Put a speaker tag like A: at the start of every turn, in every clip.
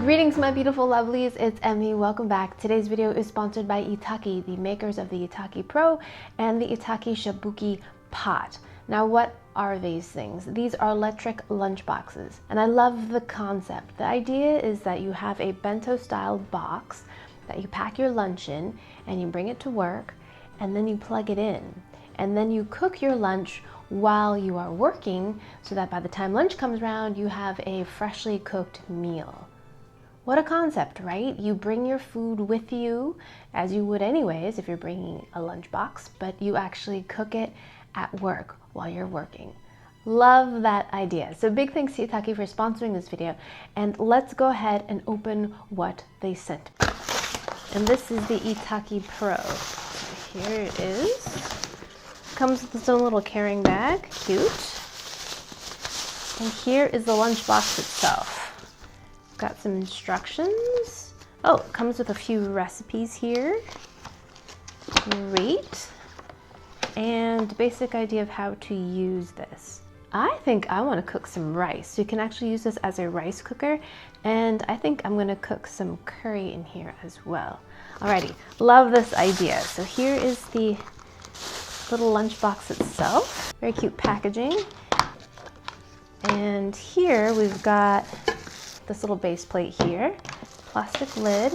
A: Greetings my beautiful lovelies, it's Emmy, welcome back. Today's video is sponsored by Itaki, the makers of the Itaki Pro and the Itaki Shabugi pot. Now what are these things? These are electric lunchboxes, and I love the concept. The idea is that you have a bento style box that you pack your lunch in and you bring it to work and then you plug it in. And then you cook your lunch while you are working so that by the time lunch comes around, you have a freshly cooked meal. What a concept, right? You bring your food with you, as you would anyways if you're bringing a lunchbox, but you actually cook it at work while you're working. Love that idea. So big thanks to Itaki for sponsoring this video, and let's go ahead and open what they sent me. And this is the Itaki Pro. So here it is. Comes with its own little carrying bag, cute. And here is the lunchbox itself. Got some instructions. Oh, it comes with a few recipes here. Great. And basic idea of how to use this. I think I want to cook some rice. So you can actually use this as a rice cooker. And I think I'm going to cook some curry in here as well. Alrighty, love this idea. So here is the little lunchbox itself. Very cute packaging. And here we've got this little base plate here, plastic lid,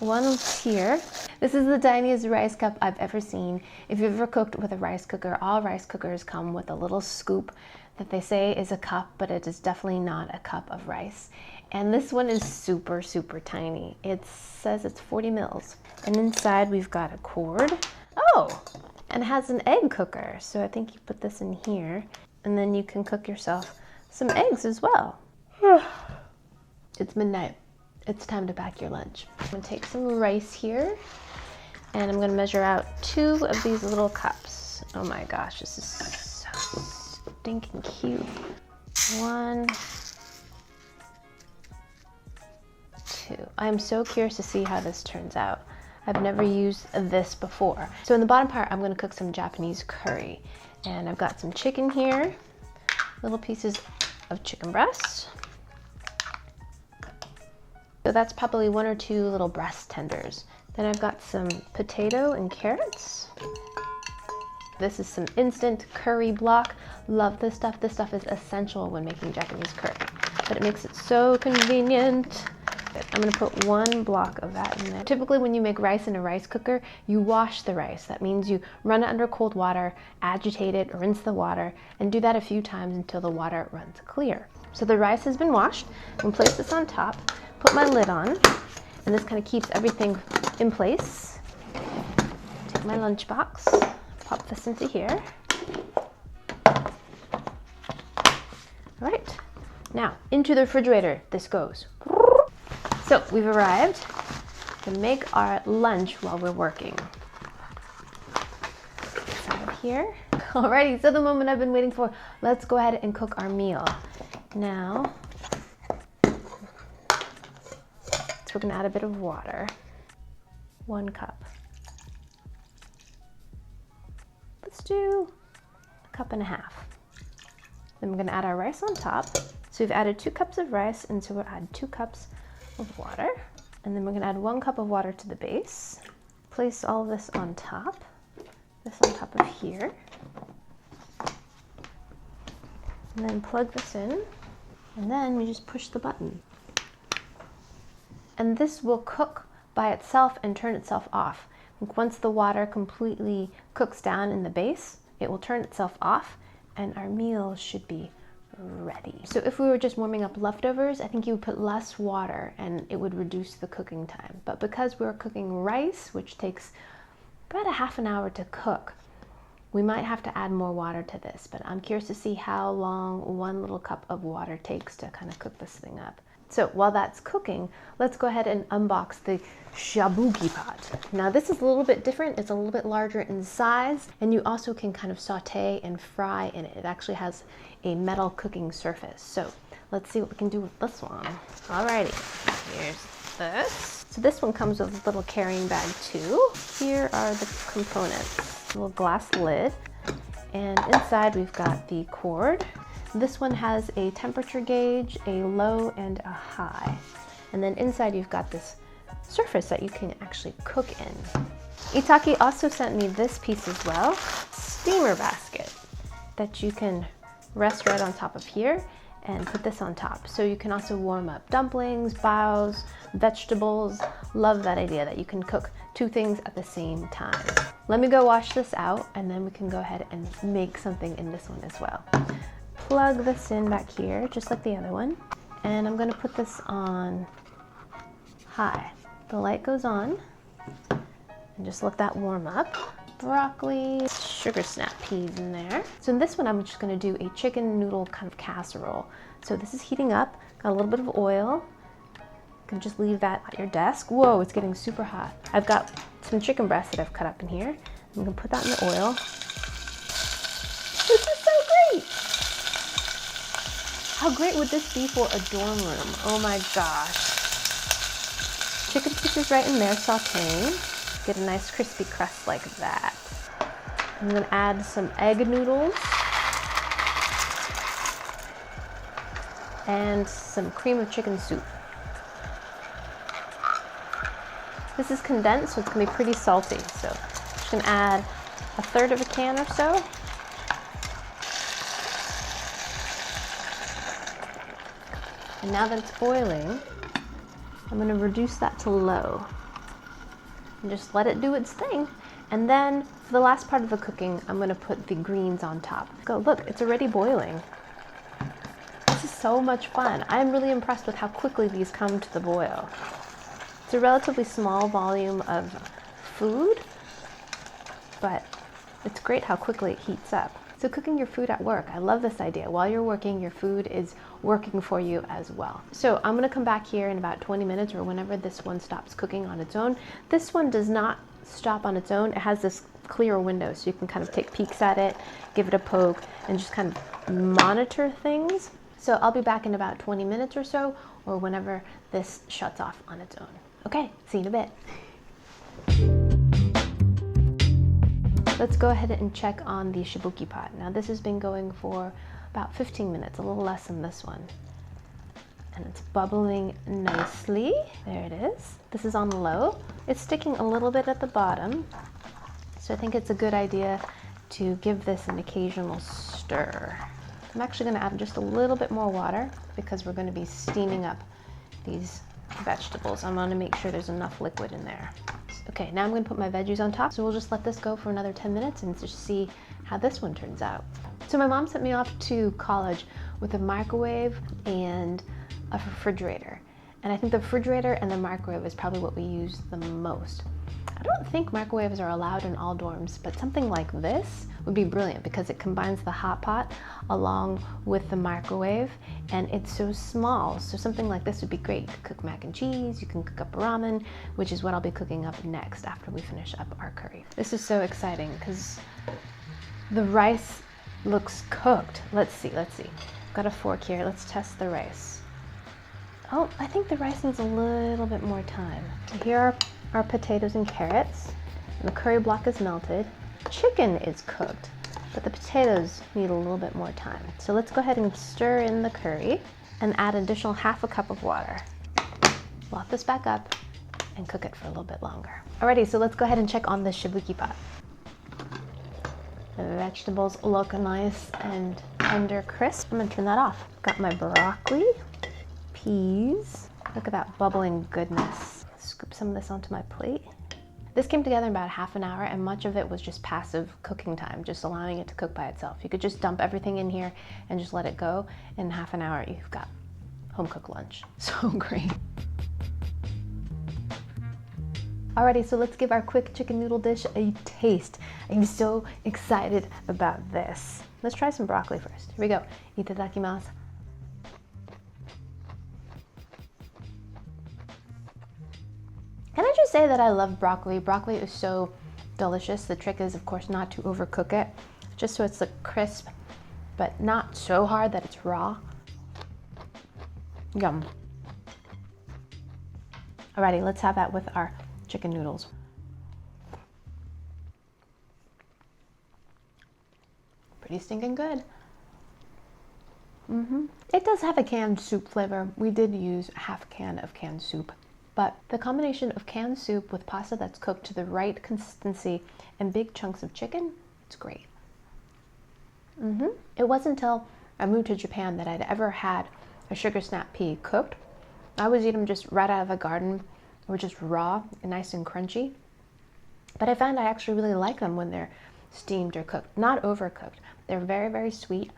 A: one here. This is the tiniest rice cup I've ever seen. If you've ever cooked with a rice cooker, all rice cookers come with a little scoop that they say is a cup, but it is definitely not a cup of rice. And this one is super, super tiny. It says it's 40 mils. And inside we've got a cord. Oh, and it has an egg cooker. So I think you put this in here and then you can cook yourself some eggs as well. It's midnight. It's time to pack your lunch. I'm gonna take some rice here and I'm gonna measure out 2 of these little cups. Oh my gosh, this is so stinking cute. 1, 2. I'm so curious to see how this turns out. I've never used this before. So in the bottom part, I'm gonna cook some Japanese curry. And I've got some chicken here, little pieces of chicken breast. So that's probably 1 or 2 little breast tenders. Then I've got some potato and carrots. This is some instant curry block. Love this stuff. This stuff is essential when making Japanese curry, but it makes it so convenient. I'm gonna put 1 block of that in there. Typically when you make rice in a rice cooker, you wash the rice. That means you run it under cold water, agitate it, rinse the water, and do that a few times until the water runs clear. So the rice has been washed. I'm gonna place this on top, put my lid on, and this kind of keeps everything in place. Take my lunchbox, pop this into here. All right, now into the refrigerator this goes. So we've arrived to make our lunch while we're working. This out of here. Alrighty, so the moment I've been waiting for. Let's go ahead and cook our meal. Now, we're gonna add a bit of water. 1 cup. Let's do 1.5 cups. Then we're gonna add our rice on top. So we've added 2 cups of rice, and so we'll add 2 cups of water. And then we're gonna add 1 cup of water to the base. Place all of this on top. This on top of here. And then plug this in. And then we just push the button. And this will cook by itself and turn itself off. Once the water completely cooks down in the base, it will turn itself off and our meal should be ready. So if we were just warming up leftovers, I think you would put less water and it would reduce the cooking time. But because we're cooking rice, which takes about ½ an hour to cook, we might have to add more water to this, but I'm curious to see how long 1 little cup of water takes to kind of cook this thing up. So while that's cooking, let's go ahead and unbox the Shabugi pot. Now this is a little bit different. It's a little bit larger in size, and you also can kind of saute and fry in it. It actually has a metal cooking surface. So let's see what we can do with this one. Alrighty, here's this. So this one comes with a little carrying bag too. Here are the components. A little glass lid, and inside we've got the cord. This one has a temperature gauge, a low and a high. And then inside you've got this surface that you can actually cook in. Itaki also sent me this piece as well, steamer basket that you can rest right on top of here and put this on top. So you can also warm up dumplings, baos, vegetables. Love that idea that you can cook two things at the same time. Let me go wash this out and then we can go ahead and make something in this one as well. Plug this in back here, just like the other one. And I'm gonna put this on high. The light goes on and just let that warm up. Broccoli, sugar snap peas in there. So in this one, I'm just gonna do a chicken noodle kind of casserole. So this is heating up, got a little bit of oil. You can just leave that at your desk. Whoa, it's getting super hot. I've got some chicken breast that I've cut up in here. I'm gonna put that in the oil. This is so great! How great would this be for a dorm room? Oh my gosh. Chicken pieces right in there, sauteing. Get a nice crispy crust like that. I'm gonna add some egg noodles and some cream of chicken soup. This is condensed, so it's gonna be pretty salty. So I'm just gonna add a third of a can or so. And now that it's boiling, I'm gonna reduce that to low. And just let it do its thing. And then for the last part of the cooking, I'm gonna put the greens on top. Go, look, it's already boiling. This is so much fun. I'm really impressed with how quickly these come to the boil. It's a relatively small volume of food, but it's great how quickly it heats up. So cooking your food at work, I love this idea. While you're working, your food is working for you as well. So I'm gonna come back here in about 20 minutes or whenever this one stops cooking on its own. This one does not stop on its own. It has this clear window so you can kind of take peeks at it, give it a poke, and just kind of monitor things. So I'll be back in about 20 minutes or so, or whenever this shuts off on its own. Okay, see you in a bit. Let's go ahead and check on the Shabugi pot. Now this has been going for about 15 minutes, a little less than this one. And it's bubbling nicely. There it is. This is on low. It's sticking a little bit at the bottom. So I think it's a good idea to give this an occasional stir. I'm actually gonna add just a little bit more water because we're gonna be steaming up these vegetables. I wanna make sure there's enough liquid in there. Okay, now I'm gonna put my veggies on top. So we'll just let this go for another 10 minutes and just see how this one turns out. So my mom sent me off to college with a microwave and a refrigerator. And I think the refrigerator and the microwave is probably what we use the most. I don't think microwaves are allowed in all dorms, but something like this would be brilliant because it combines the hot pot along with the microwave and it's so small. So something like this would be great. You can cook mac and cheese, you can cook up ramen, which is what I'll be cooking up next after we finish up our curry. This is so exciting because the rice looks cooked. Let's see. Got a fork here, let's test the rice. Oh, I think the rice needs a little bit more time. Here are our potatoes and carrots. And the curry block is melted. Chicken is cooked, but the potatoes need a little bit more time. So let's go ahead and stir in the curry and add an additional half a cup of water. Lock this back up and cook it for a little bit longer. Alrighty, so let's go ahead and check on the Shabugi pot. The vegetables look nice and tender crisp. I'm gonna turn that off. Got my broccoli, peas. Look at that bubbling goodness. Scoop some of this onto my plate. This came together in about half an hour and much of it was just passive cooking time, just allowing it to cook by itself. You could just dump everything in here and just let it go. In half an hour, you've got home cooked lunch. So great. Alrighty, so let's give our quick chicken noodle dish a taste. I'm so excited about this. Let's try some broccoli first. Here we go. Itadakimasu. Can I just say that I love broccoli? Broccoli is so delicious. The trick is, of course, not to overcook it, just so it's like crisp, but not so hard that it's raw. Yum. Alrighty, let's have that with our chicken noodles. Pretty stinking good. It does have a canned soup flavor. We did use half a can of canned soup, but the combination of canned soup with pasta that's cooked to the right consistency and big chunks of chicken, it's great. It wasn't until I moved to Japan that I'd ever had a sugar snap pea cooked. I always eat them just right out of the garden or just raw and nice and crunchy. But I found I actually really like them when they're steamed or cooked, not overcooked. They're very, very sweet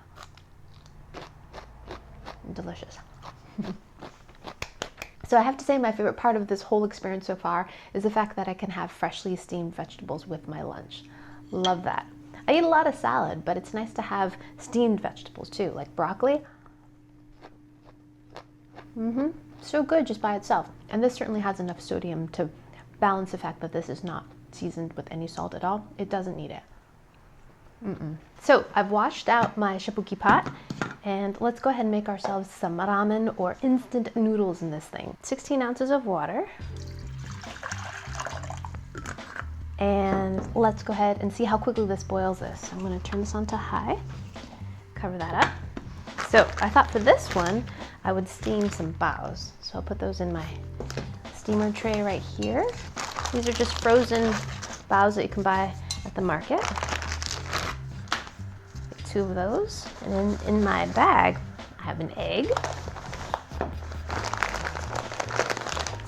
A: and delicious. So I have to say my favorite part of this whole experience so far is the fact that I can have freshly steamed vegetables with my lunch. Love that. I eat a lot of salad, but it's nice to have steamed vegetables too, like broccoli. So good just by itself. And this certainly has enough sodium to balance the fact that this is not seasoned with any salt at all. It doesn't need it. So I've washed out my shabugi pot, and let's go ahead and make ourselves some ramen or instant noodles in this thing. 16 ounces of water. And let's go ahead and see how quickly this boils this. I'm going to turn this on to high, cover that up. So I thought for this one, I would steam some baos. So I'll put those in my steamer tray right here. These are just frozen baos that you can buy at the market. Get 2 of those. And then in my bag, I have an egg,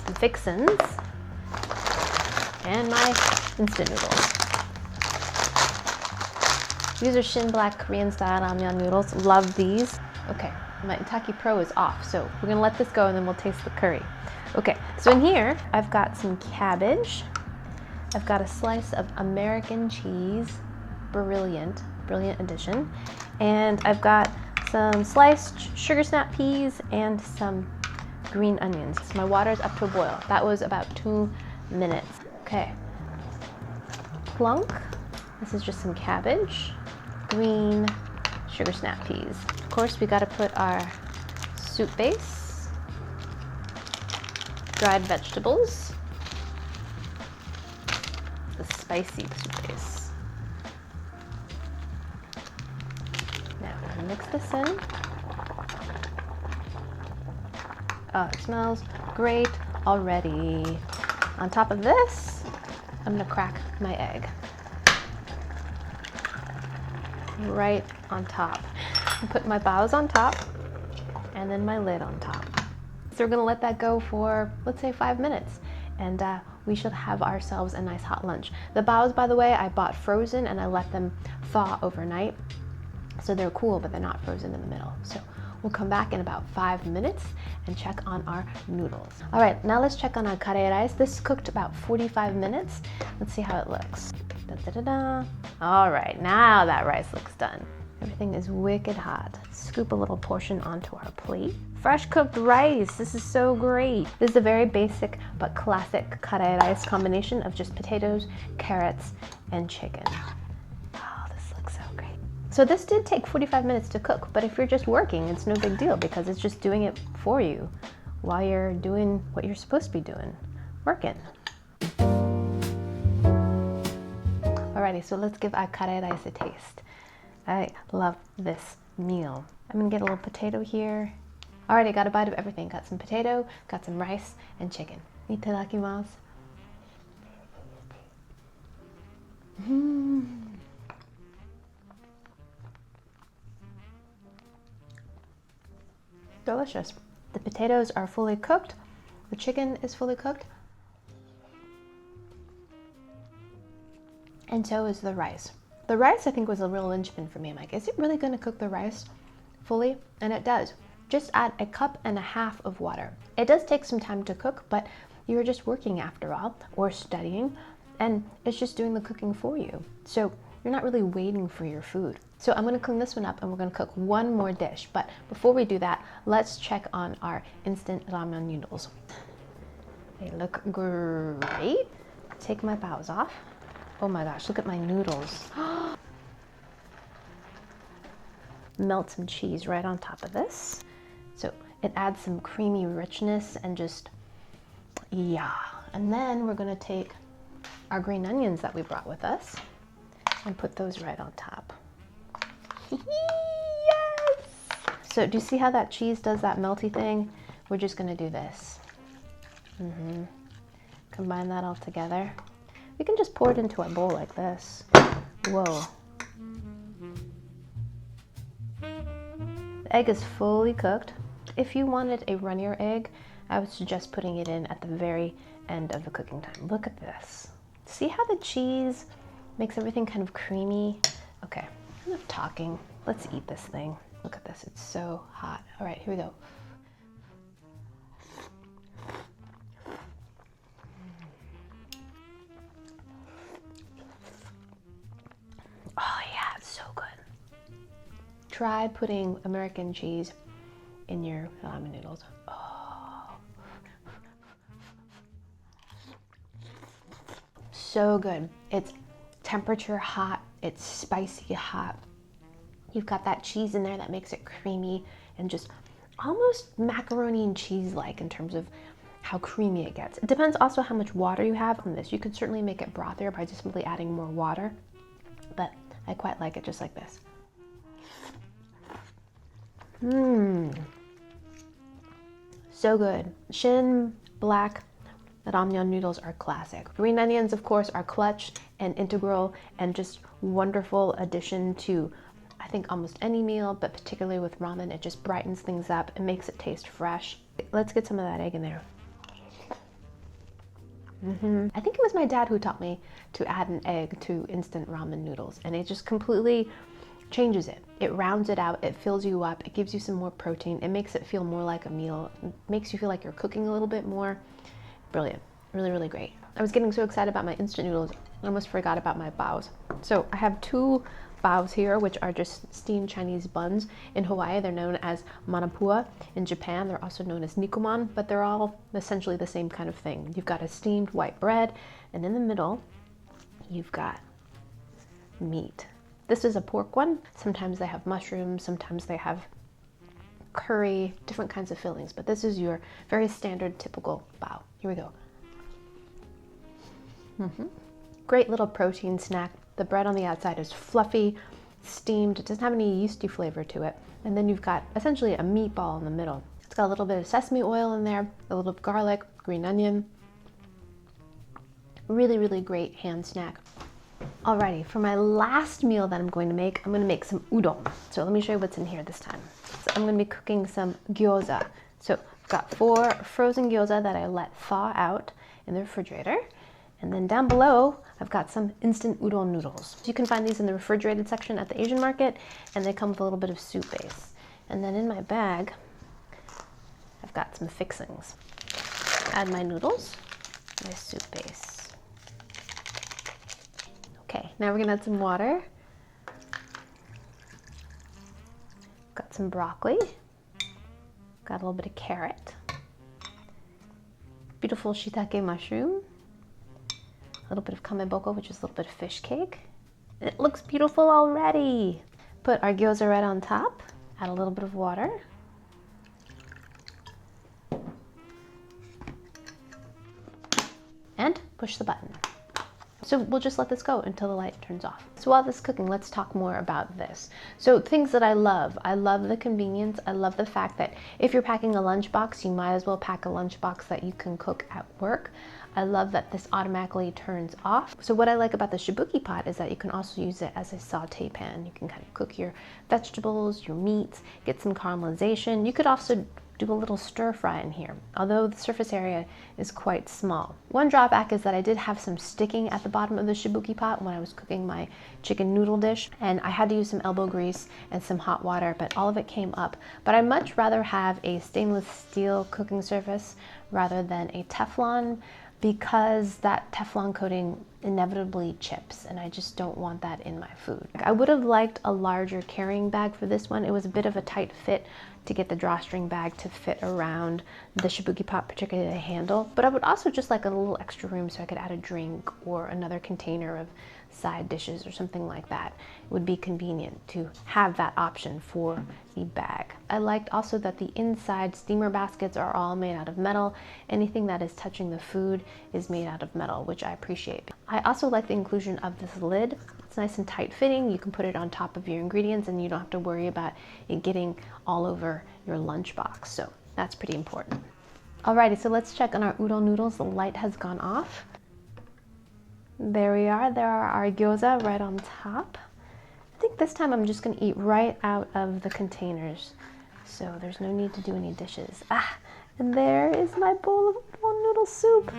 A: some fixins, and my instant noodles. These are Shin Black Korean style ramyeon noodles. Love these. Okay, my Itaki Pro is off, so we're gonna let this go and then we'll taste the curry. Okay, so in here, I've got some cabbage. I've got a slice of American cheese, brilliant addition. And I've got some sliced sugar snap peas and some green onions. So my water's up to a boil. That was about 2 minutes. Okay. Plunk. This is just some cabbage, green sugar snap peas. Of course, we gotta put our soup base, dried vegetables, the spicy soup base. Now, I'm gonna mix this in. Oh, it smells great already. On top of this, I'm gonna crack my egg. Right on top. I put my baos on top and then my lid on top. So we're gonna let that go for, let's say 5 minutes. And we should have ourselves a nice hot lunch. The baos, by the way, I bought frozen and I let them thaw overnight. So they're cool, but they're not frozen in the middle. So we'll come back in about 5 minutes and check on our noodles. All right, now let's check on our kare rice. This cooked about 45 minutes. Let's see how it looks. Da, da, da, da. All right, now that rice looks done. Everything is wicked hot. Scoop a little portion onto our plate. Fresh cooked rice, this is so great. This is a very basic but classic kare rice combination of just potatoes, carrots, and chicken. Oh, this looks so great. So this did take 45 minutes to cook, but if you're just working, it's no big deal because it's just doing it for you while you're doing what you're supposed to be doing, working. Alrighty, so let's give our kare rice a taste. I love this meal. I'm gonna get a little potato here. Alrighty, got a bite of everything. Got some potato, got some rice, and chicken. Itadakimasu. Delicious. The potatoes are fully cooked. The chicken is fully cooked. And so is the rice. The rice, I think, was a real linchpin for me. I'm like, is it really going to cook the rice fully? And it does. Just add 1.5 cups of water. It does take some time to cook, but you're just working after all, or studying, and it's just doing the cooking for you. So you're not really waiting for your food. So I'm going to clean this one up and we're going to cook one more dish. But before we do that, let's check on our instant ramen noodles. They look great. Take my baos off. Oh my gosh, look at my noodles. Melt some cheese right on top of this. So it adds some creamy richness and just, yeah. And then we're gonna take our green onions that we brought with us and put those right on top. Yes! So do you see how that cheese does that melty thing? We're just gonna do this. Combine that all together. We can just pour it into our bowl like this. Whoa. The egg is fully cooked. If you wanted a runnier egg, I would suggest putting it in at the very end of the cooking time. Look at this. See how the cheese makes everything kind of creamy? Okay, enough talking. Let's eat this thing. Look at this, it's so hot. All right, here we go. Oh yeah, it's so good. Try putting American cheese in your ramen noodles. Oh. So good. It's temperature hot, it's spicy hot. You've got that cheese in there that makes it creamy and just almost macaroni and cheese-like in terms of how creamy it gets. It depends also how much water you have on this. You could certainly make it brothier by just simply adding more water, but I quite like it just like this. So good. Shin black ramyeon noodles are classic. Green onions, of course, are clutch and integral and just wonderful addition to, I think, almost any meal, but particularly with ramen, it just brightens things up and makes it taste fresh. Let's get some of that egg in there. I think it was my dad who taught me to add an egg to instant ramen noodles, and it just completely changes it. It rounds it out, it fills you up, it gives you some more protein, it makes it feel more like a meal, it makes you feel like you're cooking a little bit more. Brilliant, really, really great. I was getting so excited about my instant noodles, I almost forgot about my baos. So I have two baos here, which are just steamed Chinese buns. In Hawaii, they're known as manapua. In Japan, they're also known as nikuman, but they're all essentially the same kind of thing. You've got a steamed white bread, and in the middle, you've got meat. This is a pork one. Sometimes they have mushrooms, sometimes they have curry, different kinds of fillings, but this is your very standard, typical bao. Here we go. Great little protein snack. The bread on the outside is fluffy, steamed. It doesn't have any yeasty flavor to it. And then you've got essentially a meatball in the middle. It's got a little bit of sesame oil in there, a little bit of garlic, green onion. Really, really great hand snack. Alrighty, for my last meal that I'm going to make some udon. So let me show you what's in here this time. So I'm going to be cooking some gyoza. So I've got 4 frozen gyoza that I let thaw out in the refrigerator. And then down below, I've got some instant udon noodles. So you can find these in the refrigerated section at the Asian market, and they come with a little bit of soup base. And then in my bag, I've got some fixings. Add my noodles, my soup base. Okay, now we're gonna add some water. Got some broccoli. Got a little bit of carrot. Beautiful shiitake mushroom. A little bit of kameboko, which is a little bit of fish cake. It looks beautiful already. Put our gyoza right on top. Add a little bit of water. And push the button. So we'll just let this go until the light turns off. So while this is cooking, let's talk more about this. So things that I love the convenience. I love the fact that if you're packing a lunchbox, you might as well pack a lunchbox that you can cook at work. I love that this automatically turns off. So what I like about the Shabugi pot is that you can also use it as a saute pan. You can kind of cook your vegetables, your meats, get some caramelization. You could also do a little stir fry in here, although the surface area is quite small. One drawback is that I did have some sticking at the bottom of the Shabugi pot when I was cooking my chicken noodle dish, and I had to use some elbow grease and some hot water, but all of it came up. But I'd much rather have a stainless steel cooking surface rather than a Teflon, because that Teflon coating inevitably chips, and I just don't want that in my food. I would have liked a larger carrying bag for this one. It was a bit of a tight fit to get the drawstring bag to fit around the Shabugi pot, particularly the handle, but I would also just like a little extra room so I could add a drink or another container of side dishes or something like that. It would be convenient to have that option for the bag. I liked also that the inside steamer baskets are all made out of metal. Anything that is touching the food is made out of metal, which I appreciate. I also like the inclusion of this lid It's nice and tight fitting. You can put it on top of your ingredients and you don't have to worry about it getting all over your lunchbox. So that's pretty important. Alrighty, so let's check on our udon noodles. The light has gone off. There we are. There are our gyoza right on top. I think this time I'm just going to eat right out of the containers. So there's no need to do any dishes. Ah, and there is my bowl of udon noodle soup.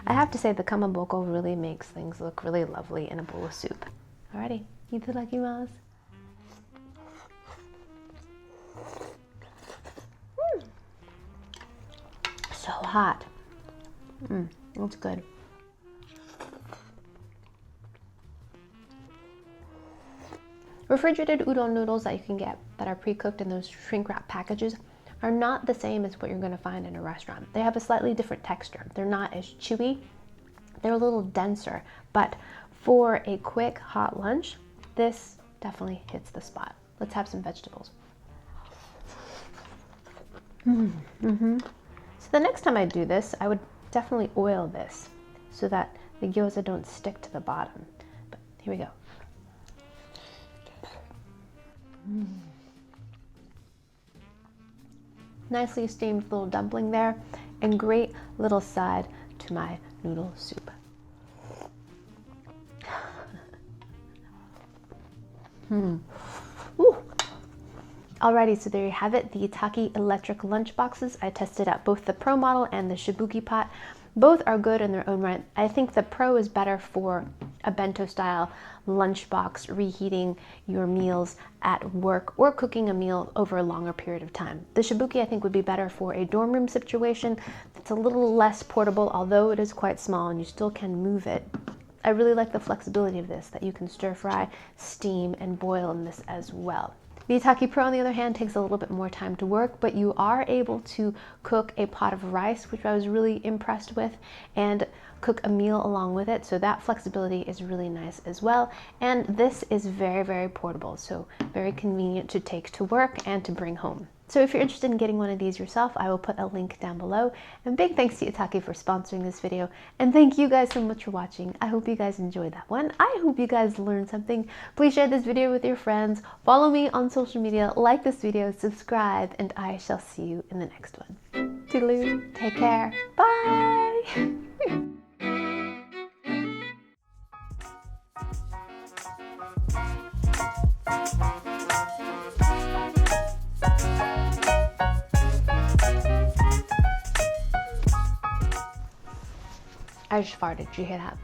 A: I have to say the kamaboko really makes things look really lovely in a bowl of soup. Alrighty, itadakimasu. So hot. That's good. Refrigerated udon noodles that you can get that are pre-cooked in those shrink wrap packages are not the same as what you're going to find in a restaurant. They have a slightly different texture. They're not as chewy. They're a little denser, but for a quick hot lunch, this definitely hits the spot. Let's have some vegetables. So the next time I do this, I would definitely oil this so that the gyoza don't stick to the bottom. But here we go. Nicely steamed little dumpling there, and great little side to my noodle soup. Alrighty, so there you have it, the Itaki electric lunchboxes. I tested out both the Pro model and the Shabugi pot. Both are good in their own right. I think the Pro is better for a bento style lunchbox, reheating your meals at work or cooking a meal over a longer period of time. The Shabugi I think would be better for a dorm room situation. It's a little less portable, although it is quite small and you still can move it. I really like the flexibility of this, that you can stir fry, steam, and boil in this as well. The Itaki Pro, on the other hand, takes a little bit more time to work, but you are able to cook a pot of rice, which I was really impressed with, and cook a meal along with it. So that flexibility is really nice as well. And this is very, very portable, so very convenient to take to work and to bring home. So if you're interested in getting one of these yourself, I will put a link down below. And big thanks to Itaki for sponsoring this video. And thank you guys so much for watching. I hope you guys enjoyed that one. I hope you guys learned something. Please share this video with your friends. Follow me on social media, like this video, subscribe, and I shall see you in the next one. Toodaloo, take care, bye! I just farted. Did you hear that?